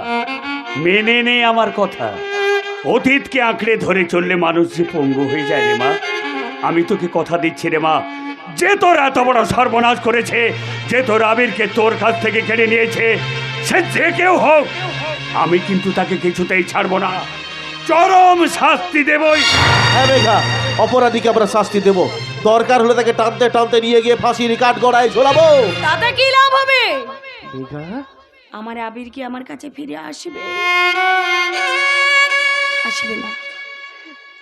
মেনে নে আমার কথা। অতীতকে আঁকড়ে ধরে চললে মানুষ যে পঙ্গু হয়ে যায় রে মা। আমি তোকে কথা দিচ্ছি রে মা, যে তোর এত বড় সর্বনাশ করেছে, যে তোর আবিরকে তোর কাছ থেকে কেড়ে নিয়েছে, সে যে কেউ হোক, আমি কিন্তু তাকে কিছুতেই ছাড়বো না, চরম শাস্তি দেবই।
হ্যাঁ মেঘা, অপরাধীকে আমরা শাস্তি দেব। দরকার হলে তাকে টানতে টানতে নিয়ে গিয়ে ফাঁসির কাঠ গড়ায় ঝোলাবো।
তাতে কি লাভ হবে?
মেঘা,
আমার আবির কি আমার কাছে ফিরে আসবে? আসবে না।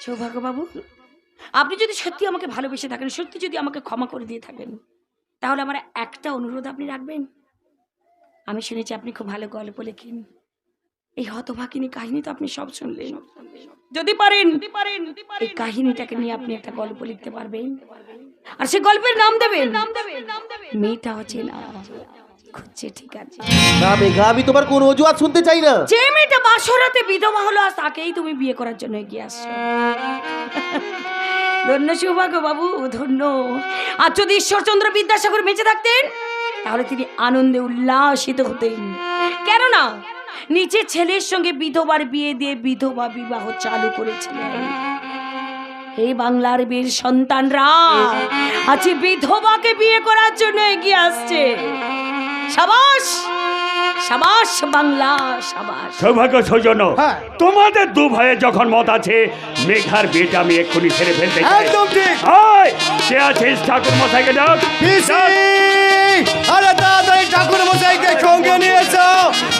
সৌভাগ্য বাবু, আপনি যদি সত্যি আমাকে ভালোবেসে থাকেন, সত্যি যদি আমাকে ক্ষমা করে দিয়ে থাকেন, তাহলে আমার একটা অনুরোধ আপনি রাখবেন। আমি শুনেছি আপনি খুব ভালো গল্প লেখেন। এই হতভাগিনী কাহিনী তো আপনি সব শুনলেন। যদি পারেন এই কাহিনীটাকে নিয়ে আপনি একটা গল্প লিখতে পারবেন, আর সেই গল্পের নাম দেবেন মেয়েটা হচ্ছে না খুঁজছে। ঠিক আছে
না মেঘা, আমি তোমার কোন অজুহাত শুনতে চাই না।
যে মেয়েটা বাসরাতে বিধবা হলো, আজ তাকেই তুমি বিয়ে করার জন্য এগিয়ে আসছো। ধন্য সৌভাগ্য বাবু, ধন্য। আর যদি ঈশ্বরচন্দ্র বিদ্যাসাগর বেঁচে থাকতেন, তাহলে তিনি আনন্দে উল্লাসিত হতেন। কেননা নিজের ছেলের সঙ্গে বিধবার বিয়ে দিয়ে বিধবা বিবাহ চালু করেছিলেন। এই বাংলার বীর সন্তানরা আজ বিধবাকে বিয়ে করার জন্য এগিয়ে আসছে। সাবাস সাবাস বাংলা, সাবাস।
সৌভাগ্য সৌজন্য,
হ্যাঁ।
তোমাদের দু ভাইয়ের যখন মত আছে, মেঘার বিয়েটা আমি এক্ষুনি ছেড়ে ফেলতে চাই।
একদম ঠিক।
ওই, কে আছিস ঠাকুর মশাইকে ডাক।
পিসি, আরে তাড়াতাড়ি ঠাকুর মশাইকে সঙ্গে নিয়ে এসো,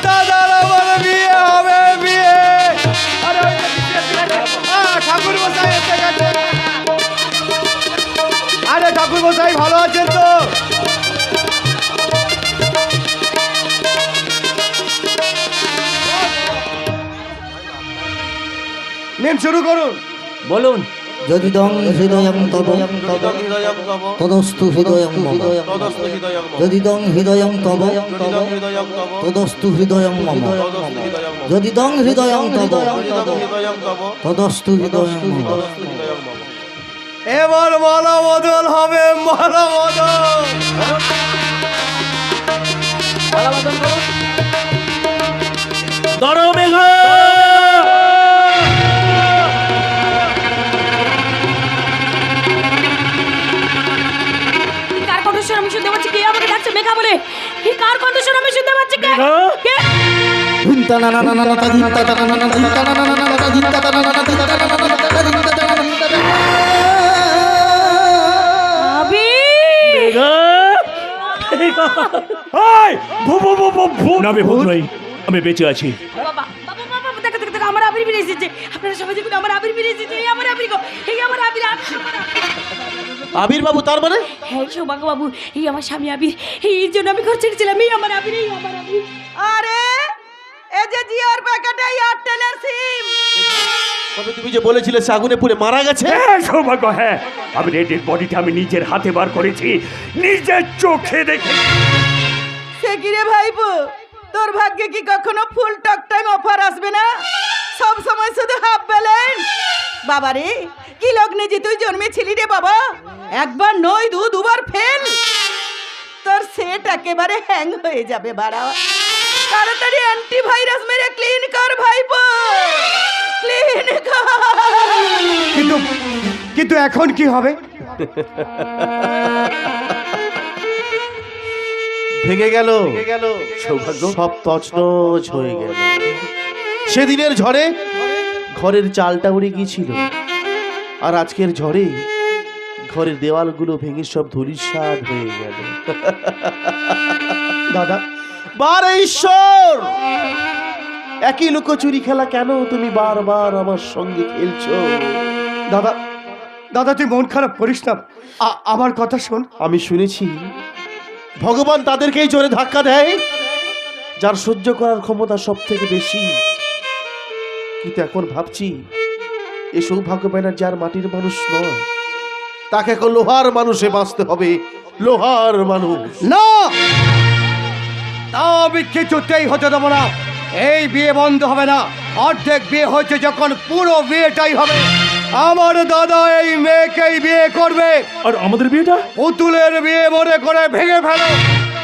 দাদার আমার বিয়ে হবে, বিয়ে। আরে ওই যে ঠাকুর মশাই এসে গেছে। আরে ঠাকুর মশাই ভালো আছেন তো? নিন, শুরু করুন।
বলুন।
যদি দং হৃদয়ং তব তদস্তু হৃদয়ং মম, যদি দং হৃদয়ং তব তদস্তু হৃদয়ং মম, যদি দং হৃদয়ং তব তদস্তু হৃদয়ং মম।
এবার মালাবদল হবে, মালাবদল।
ধরো মেঘা।
কার কণ্ঠস্বর আমি শুনতে পাচ্ছি? কে আমাকে ডাকছে মেঘা বলে? এই কার কণ্ঠস্বর আমি শুনতে পাচ্ছি? কে? কে?
ধিন্তা না না না না না ধিন্তা না না না ধিন্তা না না না না ধিন্তা না না না ধিন্তা না না না ধিন্তা না না না।
আবির!
আমি ভূত নই, আমি বেঁচে আছি।
বাবা, বাবা, বাবা, দেখো, দেখো, দেখো, আমার আবির ফিরে এসেছে। আপনারা সবাই দেখুন, আমার আবির ফিরে এসেছে। এই আমার আবির গো, এই আমার আবির।
আবির বাবু, তার মানে?
হ্যাঁ সৌভাগ্য বাবু, এই আমার স্বামী আবির। এই জন্য আমি ঘর ছেড়েছিলাম। এই আমার আবির, এই আমার আবির।
আরে এই যে জিওর প্যাকেটে এয়ারটেলের সিম।
তবে তুমি যে বলেছিলে সে আগুনে পুড়ে মারা গেছে।
হ্যাঁ সৌভাগ্য, হ্যাঁ, আমি রেডের বডিটা আমি নিজের হাতে বার করেছি, নিজের চোখে দেখে।
সে কি রে ভাইপো, তোর ভাগ্যে কি কখনো ফুল টক টাইম অফার আসবে না? সব সময় শুধু হাফ ব্যালেন্স। বাবা রে, কি লগ্নে যে তুই জন্মেছিলি রে বাবা, একবার নয় দুবার ফেল, তোর সেট একেবারে হ্যাং হয়ে যাবে। বাড়া তাড়াতাড়ি অ্যান্টিভাইরাস মেরে ক্লিন কর ভাইপো, ক্লিন কর।
কিন্তু এখন কি হবে?
ভেঙে গেল সৌভাগ্য, সব তছনছ হয়ে গেল। সেদিনের ঝড়ে ঘরের চালটা উড়ে গিয়েছিল, আর আজকের ঝড়ে ঘরের দেওয়ালগুলো ভেঙে সব ধূলিসাৎ হয়ে গেল।
দাদা,
বারে ঈশ্বর, একই লুকোচুরি খেলা কেন তুমি বারবার আমার সঙ্গে খেলছো?
দাদা, দাদা তুই মন খারাপ করিস না, আমার কথা শোন।
আমি শুনেছি ভগবান তাদেরকেই জোরে ধাক্কা দেয় যার সহ্য করার ক্ষমতা সব থেকে বেশি। কিন্তু এখন ভাবছি এ সৌভাগ্য ব্যানার যার মাটির মানুষ নয়, তাকে এখন লোহার মানুষে বাঁচতে হবে, লোহার মানুষ।
না, তা আমি কিছুতেই হতে দেবো না। এই বিয়ে বন্ধ হবে না। অর্ধেক বিয়ে হয়েছে যখন, পুরো বিয়েটাই হবে। আমার দাদা এই মেয়েকেই বিয়ে করবে।
আর আমাদের বিয়েটা?
পুতুলের বিয়ে মনে করে ভেঙে ফেলো।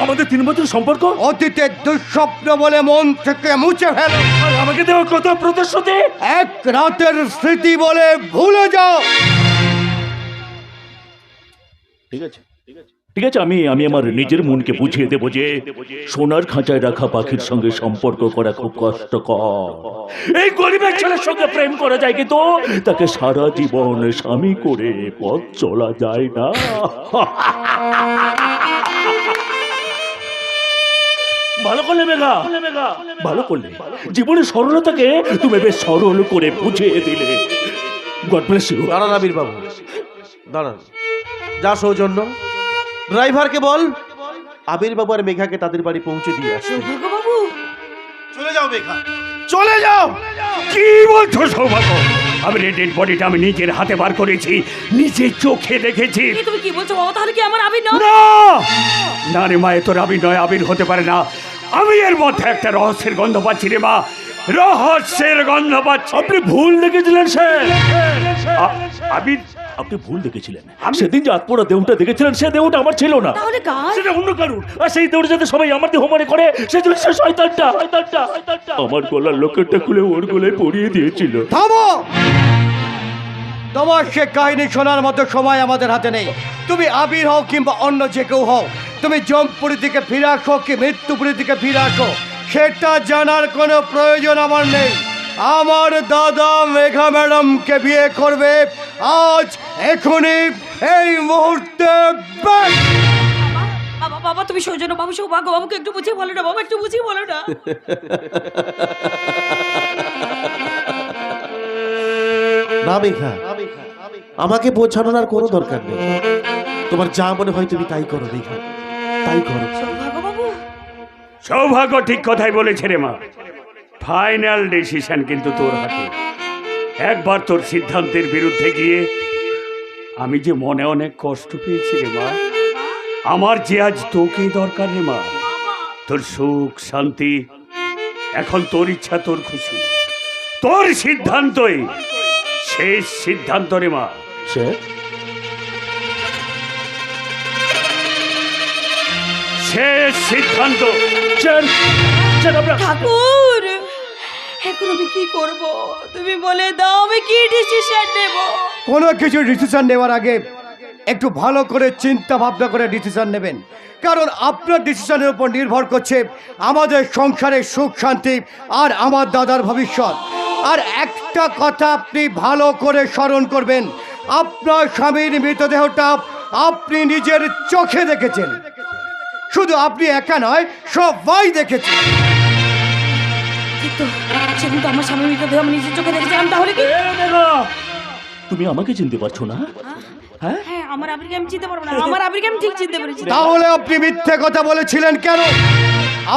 আমাদের 3 বছরের সম্পর্ক
অতীতের দুঃস্বপ্ন বলে মন থেকে মুছে ফেলো।
আর আমাকে দেওয়া কত প্রতিশ্রুতি,
এক রাতের স্মৃতি বলে ভুলে যাও।
ঠিক আছে, ঠিক আছে, আমি আমার নিজের মনকে বুঝিয়ে দেবো যে সোনার খাঁচায় রাখা পাখির সঙ্গে সম্পর্ক করা খুব কষ্টকর। এই গরিবের ছেলের সঙ্গে প্রেম করা যায়, কিন্তু তাকে সারা জীবন স্বামী করে পথ চলা যায় না। ভালো করলে মেঘা, ভালো করলে। জীবনের সরলতাকে তুমি বেশ সরল করে বুঝিয়ে দিলে। God bless you.
দাঁড়ান আবির বাবু, দাঁড়ান। যা সৌজন্য, ড্রাইভারকে বল আবির বাবু আর মেঘাকে তাদের বাড়ি পৌঁছে দিয়ে আসতে।
বাবু,
চলে যাও মেঘা, চলে যাও।
কি বলছো সৌভাগ্য? আমি ডেড বডিটা আমি নিজের হাতে বার করেছি, নিজের চোখে দেখেছি।
এ তুমি কি বলছো বাবা? তাহলে কি আমার আবির নয়?
না না রে মা, এ তোর আবির নয়, আবির হতে পারে না। আমি এর মধ্যে একটা রহস্যের গন্ধ পাচ্ছি রে মা, রহস্যের গন্ধ পাচ্ছি।
আপনি ভুল দেখেছিলেন স্যার। আবির, আপনি ভুল দেখেছিলেন। সেদিন যে আত্মরা দেহটা দেখেছিলেন, সে দেহটা আমার ছিল না,
তাহলে কার?
সেটা অন্য কারণ। আর সেই দেহটা যাতে সবাই আমার দেহ মনে করে, সেজন্য সে শয়তানটা আমার গলার লকেটটা খুলে ওর গলায় পরিয়ে দিয়েছিল।
থামো! তোমার সে কাহিনী শোনার মতো সময় আমাদের হাতে নেই। তুমি আবির হও কিংবা অন্য যে কেউ হও, তুমি জমপুরি থেকে ফিরে আসো কি মৃত্যুপুরী থেকে ফিরে আসো, সেটা জানার কোনো প্রয়োজন আমার নেই। আমার দাদা মেঘা ম্যাডামকে বিয়ে করবে আজ, এখনই, এই মুহূর্তে।
বাবা বাবা, তুমি সৌজন্য বাবু, সৌভাগ্য বাবুকে একটু বুঝিয়ে বলো না বাবা, একটু বুঝিয়ে বলো না।
না মেঘা, আমাকে বোঝানোর আর কোনো দরকার নেই। তোমার যা মনে হয় তুমি তাই করো মেঘা, তাই করো।
সৌভাগ্য বাবু,
সৌভাগ্য ঠিক কথাই বলেছে রে মা। ফাইনাল ডিসিশন কিন্তু তোর হাতে। একবার তোর সিদ্ধান্তের বিরুদ্ধে গিয়ে আমি যে মনে অনেক কষ্ট পেয়েছি রে মা। আমার যে আজ তোকে দরকার রে মা, তোর সুখ শান্তি। এখন তোর ইচ্ছা, তোর খুশি, তোর সিদ্ধান্তই শেষ সিদ্ধান্ত রে মা।
স্যার,
শেষ সিদ্ধান্ত।
ঠাকুর, এখন আমি কি করব? তুমি বলে দাও, আমি কি ডিসিশন নেব?
কোনো কিছু ডিসিশন নেওয়ার আগে একটু ভালো করে চিন্তা ভাবনা করে ডিসিশন নেবেন, কারণ আপনার ডিসিশনের উপর নির্ভর করছে আমাদের সংসারের সুখ শান্তি আর আমার দাদার ভবিষ্যৎ। আর একটা কথা আপনি ভালো করে স্মরণ করবেন, আপনার স্বামীর মৃতদেহটা আপনি নিজের চোখে দেখেছেন। শুধু আপনি একা নয়, সবাই দেখেছেন।
ঠিক তো, সেদিন তো আমার স্বামী মৃতদেহ আমি নিজের চোখে দেখেছিলাম। তাহলে কি?
তুমি আমাকে চিনতে পারছো না? হ্যাঁ,
হ্যাঁ, আমার আবিরকে আমি চিনতে পারবো না। আমার আবিরকে আমি ঠিক চিনতে পেরেছি।
তাহলে আপনি মিথ্যে কথা বলেছিলেন কেন?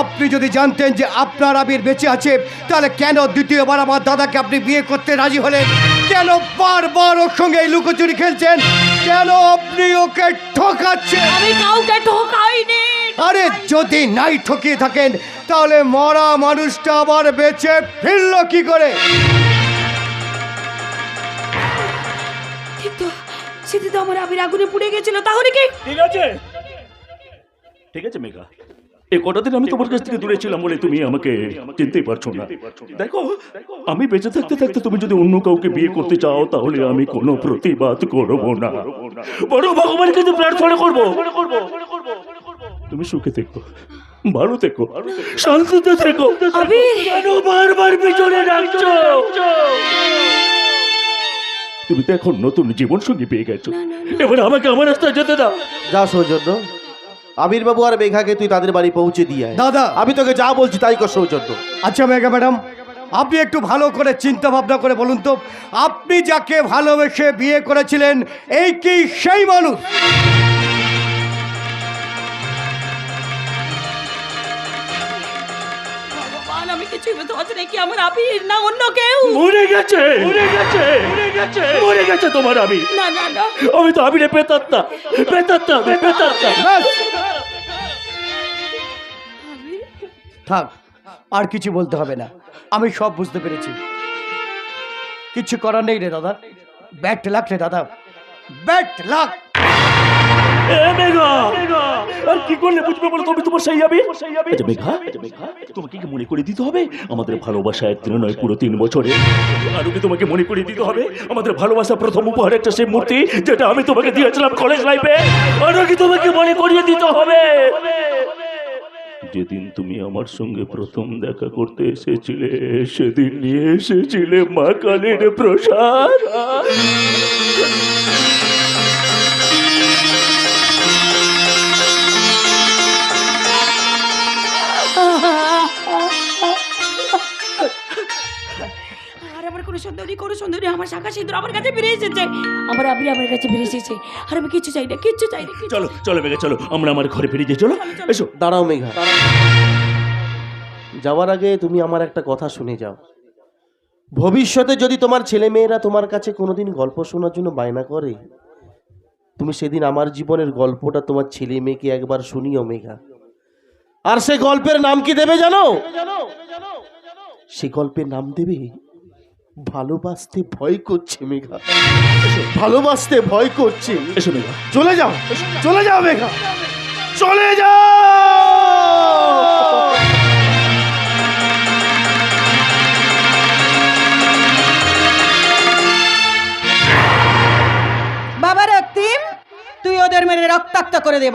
আপনি যদি জানতেন যে আপনার আবির বেঁচে আছে, তাহলে কেন দ্বিতীয়বার আমার দাদাকে আপনি বিয়ে করতে রাজি হলেন? কেন বারবার ওর সঙ্গে এই লুকোচুরি খেলছেন? কেন আপনি ওকে ঠকাচ্ছেন?
আমি কাউকে ঠকাইনি।
আরে যদি নাই ঠকিয়ে থাকেন, তাহলে মরা মানুষটা আবার বেঁচে ফিরল কি করে?
ঠিক তো, সেদিন তো আমার আবির আগুনে পুড়ে গেছিল। তাহলে কি?
ঠিক আছে, ঠিক আছে মেঘা, এই কটা দিন আমি তোমার কাছ থেকে দূরে ছিলাম বলে তুমি আমাকে চিনতেই পারছো না। দেখো, আমি বেঁচে থাকতে থাকতে তুমি যদি অন্য কাউকে বিয়ে করতে চাও, তাহলে আমি কোনো প্রতিবাদ করবো না, বড় ভগবানের কাছে প্রার্থনা করবো তুমি সুখে থেকো, ভালো থেকো, শান্তিতে থেকো।
আবির,
কেন বারবার পিছনে ডাকছো? তুমি তো এখন নতুন জীবন সঙ্গী পেয়ে গেছো, এবার আমাকে আমার রাস্তায় যেতে দাও।
যা সৌজন্য, আবির বাবু আর মেঘাকে তুই তাদের বাড়ি পৌঁছে দিয়ে আয়।
দাদা,
আমি তোকে যা বলছি তাই কর সৌজন্য।
আচ্ছা মেঘা ম্যাডাম, আপনি একটু ভালো করে চিন্তা ভাবনা করে বলুন তো, আপনি যাকে ভালোবেসে বিয়ে করেছিলেন, এই কি সেই মানুষ?
ভগবান, আমি কিছুই বুঝতে পারছি না। কি আমার আবির না অন্য কেউ?
মরে গেছে, মরে গেছে। মরে গেছে তোমার আমি।
না না না,
আমি তো আমি রে পেতাত্তা, পেতাত্তা, আমি পেতাত্তা।
ব্যাস! থাক, আর কিছু বলতে হবে না, আমি সব বুঝতে পেরেছি। কিছু করার নেই রে দাদা, ব্যাড লাক রে দাদা, ব্যাড লাক।
এ মেঘা, আর কি করলে বুঝবে বলো তুমি তোমার সেই যাবে? আচ্ছা মেঘা, তোমাকে কি মনে করে দিতে হবে আমাদের ভালোবাসা একদিন নয় পুরো 3 বছরে? আর কি তোমাকে মনে করে দিতে হবে আমাদের ভালোবাসা প্রথম উপহার একটা সেই মূর্তি যেটা আমি তোমাকে দিয়েছিলাম কলেজ লাইফে? আর কি তোমাকে মনে করিয়ে দিতে হবে যেদিন তুমি আমার সঙ্গে প্রথম দেখা করতে এসেছিলে, সেদিন নিয়ে এসেছিলে মা কালীর প্রসাদ।
আর আমার কোনো সুন্দরী আমার শাখা সিঁদুর আমার কাছে ফিরে এসেছে, আমার আবির আমার কাছে ফিরে এসেছে, আর আমি কিচ্ছু চাই না, কিচ্ছু চাই না।
চলো চলো মেঘা, চলো আমরা আমার ঘরে ফিরে যাই, চলো এসো।
দাঁড়াও মেঘা, যাওয়ার আগে তুমি আমার একটা কথা শুনে যাও। ভবিষ্যতে যদি তোমার ছেলে মেয়েরা তোমার কাছে কোনোদিন গল্প শোনার জন্য বায়না করে, তুমি সেদিন আমার জীবনের গল্পটা তোমার ছেলে মেয়েকে একবার শুনিও মেঘা। আর সে গল্পের নাম কি দেবে জানো? সে গল্পের নাম দেবে ভালোবাসতে ভয় করছে মেঘা। ভালোবাসতে ভয় করছে।
এসো মেঘা।
চলে যাও, চলে যাও মেঘা, চলে যাও।
বাবা রক্তিম, তুই ওদের মেরে রক্তাক্ত করে দে।